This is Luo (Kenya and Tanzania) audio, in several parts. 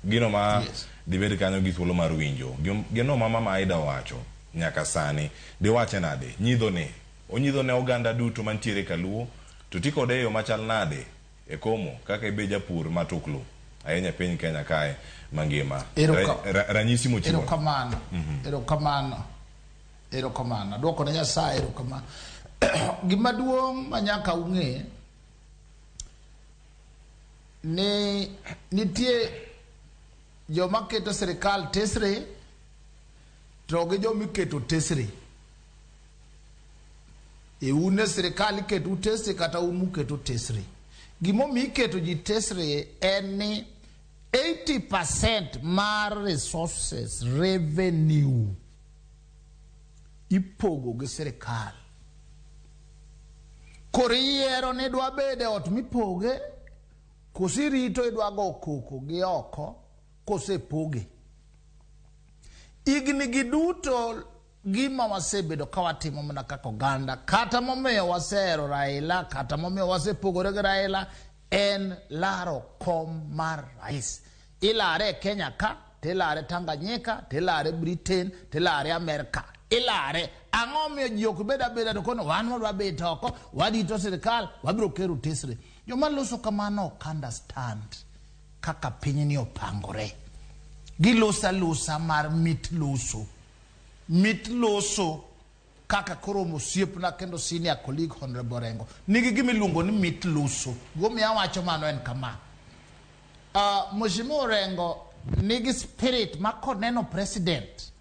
gino ma dibed kanyo gi thuolo mar winjo gino mama Aida wacho nyaka sani di wache nade onyido ne oganda duto mantiere Kaluo to tikode yo machal nade e komo kaka ibe japur matuklu ahinya piny Kenya kae mangima ranyisi mochiwo erokamano dwoko ne Nyasaye erokamano gima duong' manyaka ung'e ni nitie joma keto sirikal tesre to gi joma keto tesre une sirikal iketo tesre kata unu keto tesre gimo mi keto ji tesre en ni 80% mar resources revenue ipogo gi sirikal koriero ne dwa bede ot mipoge kosirito idwa go koko gi oko kosepoge igni giduto gima wasebedo kawatimo mana kaka oganda kata momiyo wasero Raila kata momiyo wasepogore gi Raila en laro kom mar rais ilare Kenya ka tilare Tanganyika tilare Britain tilare Amerika ilare ang'omiyo ji ok beda to kono wan wadwa bet oko wadito sirikal wabiro kero tesre joma loso kamano ok understand kaka piny ni opangore gilosa mar mit loso kaka koromo siepna kendo senior colleague Honorable Orengo nigi gimiluongo ni mit loso gomiya wacho mano en kama Mheshimiwa Orengo nigi spirit ma koneno president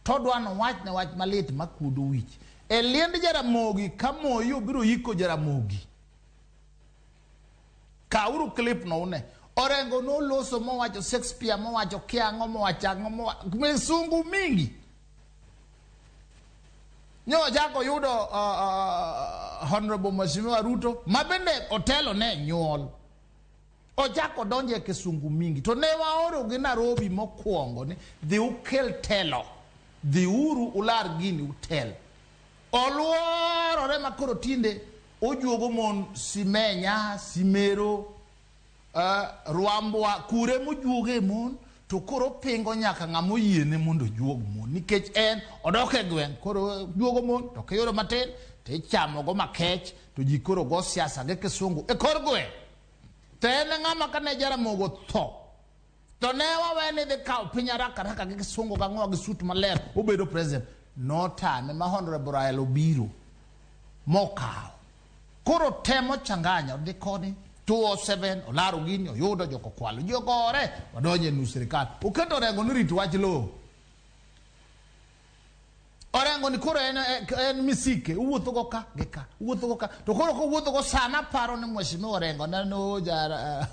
todwano wach ne wach malit makudo wich e liend Jaramogi kamoyi obiro yiko Jaramogi kauru clip no une Orengo no loso mowacho Shakespeare mowacho kiang'o mowacho ang'o misungu mingi nyo jako yudo Honorable Mheshimiwa Ruto mabende otelo ne nyuol ojako donje kisungu mingi to ne waoro gi Nairobi mokwongo ni dhi ukel telo dhi uru ular gini utel oluorore makoro tinde ojuogo mon Simenya Simero Rwambwa kure mojuoge mon to koro pingo nyaka ng'amo yiene mondo juog mon nikech en odoke gweng koro juogo mon to kiyoro matin to ichamo go makech to ji koro go siasa ge kisungu e kor gweng to en ng'ama kane Jaramogi tho to ne wawene de kaw pinya raka gi kisungu ga ng'o gi sut maler obedo president no time ma Honorable Raila obiro mokaw koro temo changanya de koni 207 olaro gini oyudo joko kwalo jogore wadonje nu sirikal uketo Orengo ni rito wach lo Orengo ni koro en misike uwuotho go ka to koro ko wuotho go sana paro ni Mheshimiwa Orengo no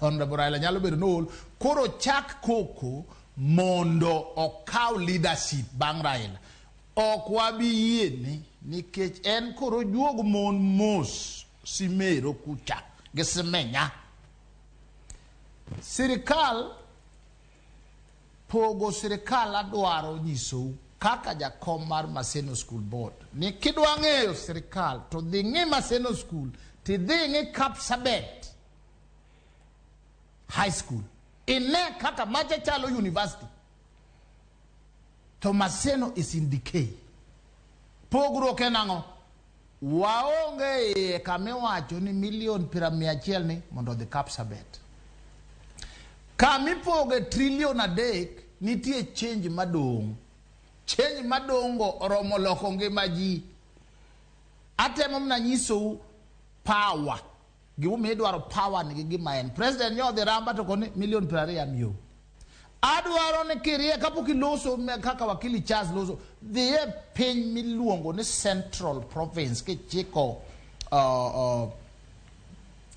Honorable Raila nyalo bedo no koro chak koko mondo okaw leadership bang Raila ok wabi yiene nikech en koro juog mon mos Simero kucha Gesemenya sirikal pogo sirikal adwaro nyiso kaka jakom mar Maseno School Board ni kidwa ng'eyo sirikal to dhi ng'i Maseno School ti dhi ng'i Kapsabet High School ine kaka macha chalo university to Maseno is in decay pogro kenango waonge kamewacho ni $1,100,000 ni mondo dhi Kapsabet kamipoge trillion adek nitie change madongo oromo loko ngima ji atemo mna nyiso power giwumi idwaro power ni gima en president nyodhi ramba to koni $1,200,000 adwaro ne kirie kapok iloso kaka wakili Charles loso dhiye piny miluongo ni Central Province kichiko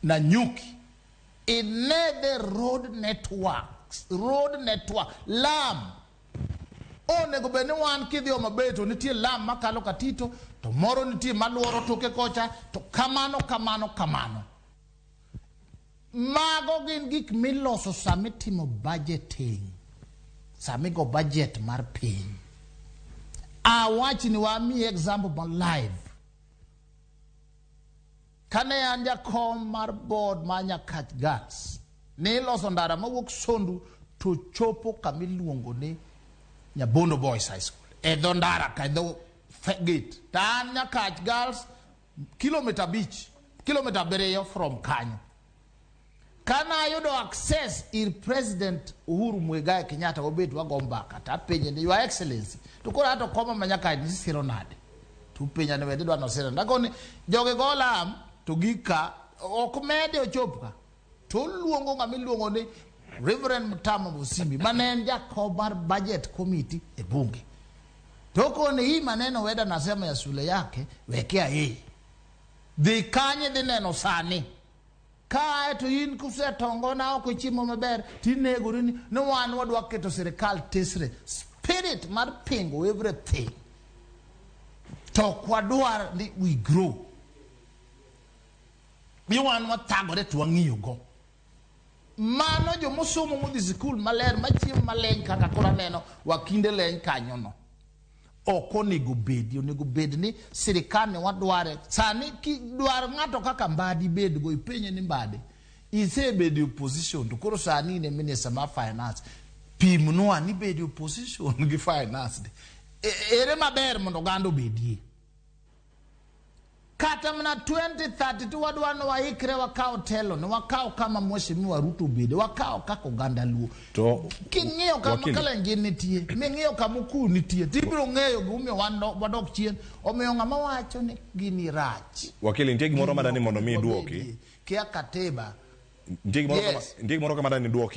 Nanyuki inede road network lam onego bene wan kidhi mabeto nitie lam makalo katito to moro nitie maluoro toke kocha to kamano mago gin gik miloso samitimo budgeting samigo budget mar piny awachi ni wami example ma live kane an jakom mar board ma Nyakach Gas ni loso ndara mawuok Sondu to to chopo kamiluongo ni Nyabondo Boys High School e dho ndara ka dho gate tan Nyakach Girls kilometer beach kilometer beriyo from kanyo kana yudo access ir President Uhuru Muigai Kenyatta obet wagombaka ta penye ni Your Excellency to kora to koma manyaka ni siro nade tu penya ne wede dwa no siro ndakoni joge golam to gika okumede ochopka to luongo ngamiluongo ni Reverend Mutama Musimbi manen jakobar budget committee e bunge toko ni hii maneno Weda nasema ya shule yake wekea yeye dhikanye dineno sani kae to yin kuse tongo na oko chimo maber tinego rini no wan wadwa keto sirikal tesre spirit mar pingo everything to kwadwar ni we grow mi wan watagore twang'iyo go mano jo mosomo mudhi sikul maler machiem maleny kaka kora neno wakinde leny kanyo no onego bed ni sirikal ne wadware sani ki dwar ng'ato kaka Mbadi bed go ipenye ni Mbadi isebedi opposition to koro sani ne minister ma finance pimno ani bedi opposition gi finance ere maber mondo gando bedie kata mna 2032 wadwano waikre wakao telo ne wakao kama Mheshimiwa Ruto bede wakao kako ganda luo to king'eyo kama Kalenjin nitie ming'eyo kama Ukuru nitie tibiro ng'eyo gume wadok chien omiyo ng'ama wacho ni gini rach wakili nitie gimoro madani mondo mi duoki kia kateba nitie gimoro kama dani duoki